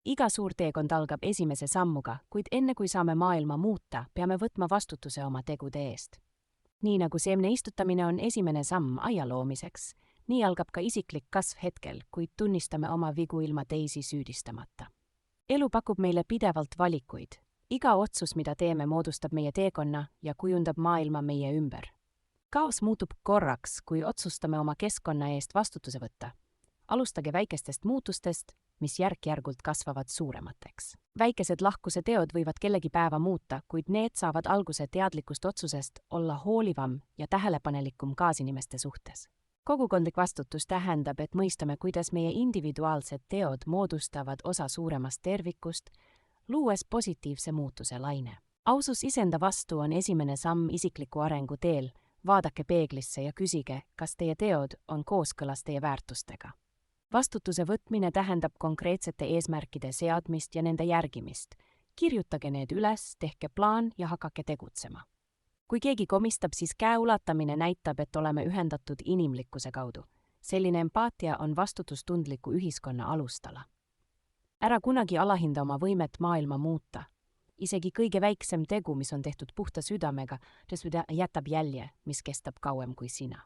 Iga suur teekond algab esimese sammuga, kuid enne kui saame maailma muuta, peame võtma vastutuse oma tegude eest. Nii nagu seemne istutamine on esimene samm aia loomiseks, nii algab ka isiklik kasv hetkel, kuid tunnistame oma vigu ilma teisi süüdistamata. Elu pakub meile pidevalt valikuid. Iga otsus, mida teeme, moodustab meie teekonna ja kujundab maailma meie ümber. Kaos muutub korraks, kui otsustame oma keskkonna eest vastutuse võtta. Alustage väikestest muutustest, mis järk-järgult kasvavad suuremateks. Väikesed lahkuse teod võivad kellegi päeva muuta, kuid need saavad alguse teadlikust otsusest olla hoolivam ja tähelepanelikum kaasinimeste suhtes. Kogukondlik vastutus tähendab, et mõistame, kuidas meie individuaalsed teod moodustavad osa suuremast tervikust, luues positiivse muutuse laine. Ausus iseenda vastu on esimene samm isikliku arengu teel. Vaadake peeglisse ja küsige, kas teie teod on kooskõlas teie väärtustega. Vastutuse võtmine tähendab konkreetsete eesmärkide seadmist ja nende järgimist. Kirjutage need üles, tehke plaan ja hakake tegutsema. Kui keegi komistab, siis käe ulatamine näitab, et oleme ühendatud inimlikkuse kaudu. Selline empaatia on vastutustundliku ühiskonna alustala. Ära kunagi alahinda oma võimet maailma muuta. Isegi kõige väiksem tegu, mis on tehtud puhta südamega, jätab jälje, mis kestab kauem kui sina.